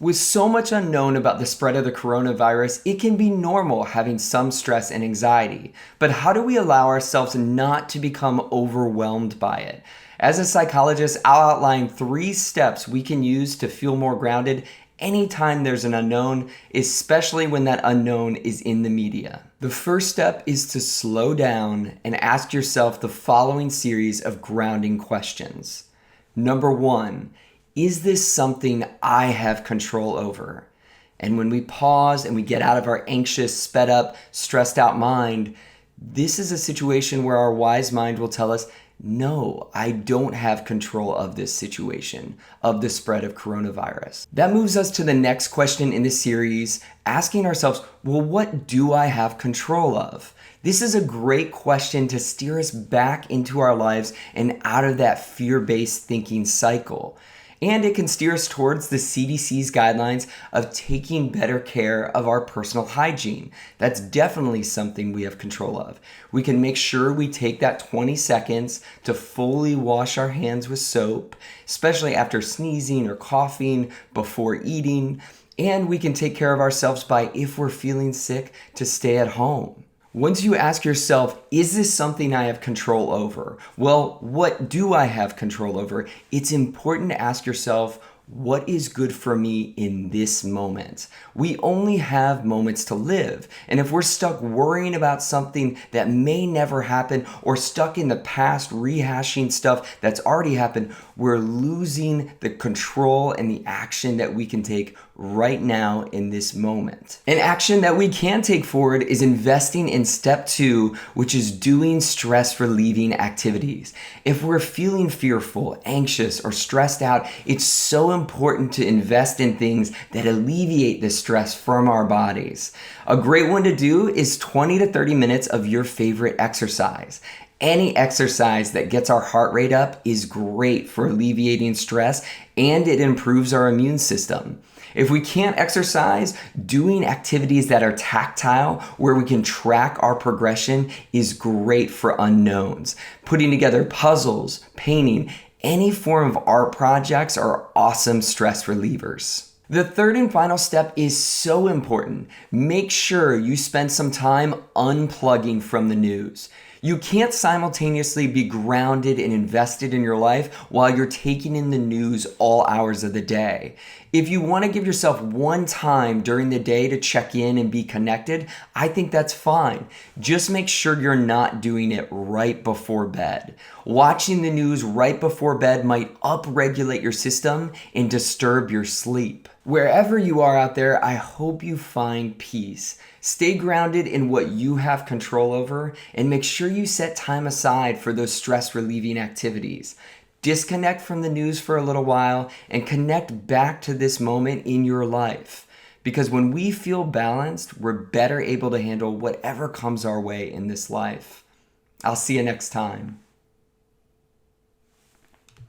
With so much unknown about the spread of the coronavirus, it can be normal having some stress and anxiety. But how do we allow ourselves not to become overwhelmed by it? As a psychologist, I'll outline 3 steps we can use to feel more grounded anytime there's an unknown, especially when that unknown is in the media. The first step is to slow down and ask yourself the following series of grounding questions. Number 1, is this something I have control over? And when we pause and we get out of our anxious, sped up, stressed out mind, this is a situation where our wise mind will tell us, no, I don't have control of this situation, of the spread of coronavirus. That moves us to the next question in the series, asking ourselves, well, what do I have control of? This is a great question to steer us back into our lives and out of that fear-based thinking cycle. And it can steer us towards the CDC's guidelines of taking better care of our personal hygiene. That's definitely something we have control of. We can make sure we take that 20 seconds to fully wash our hands with soap, especially after sneezing or coughing, before eating. And we can take care of ourselves by, if we're feeling sick, to stay at home. Once you ask yourself, is this something I have control over? Well, what do I have control over? It's important to ask yourself, what is good for me in this moment? We only have moments to live. And if we're stuck worrying about something that may never happen or stuck in the past rehashing stuff that's already happened, we're losing the control and the action that we can take right now in this moment. An action that we can take forward is investing in step 2, which is doing stress relieving activities. If we're feeling fearful, anxious, or stressed out, it's so important to invest in things that alleviate the stress from our bodies. A great one to do is 20 to 30 minutes of your favorite exercise. Any exercise that gets our heart rate up is great for alleviating stress, and it improves our immune system. If we can't exercise, doing activities that are tactile, where we can track our progression, is great for unknowns. Putting together puzzles, painting, any form of art projects are awesome stress relievers. The third and final step is so important. Make sure you spend some time unplugging from the news. You can't simultaneously be grounded and invested in your life while you're taking in the news all hours of the day. If you want to give yourself one time during the day to check in and be connected, I think that's fine. Just make sure you're not doing it right before bed. Watching the news right before bed might upregulate your system and disturb your sleep. Wherever you are out there, I hope you find peace. Stay grounded in what you have control over, and make sure you set time aside for those stress relieving activities. Disconnect from the news for a little while and connect back to this moment in your life. Because when we feel balanced, we're better able to handle whatever comes our way in this life. I'll see you next time.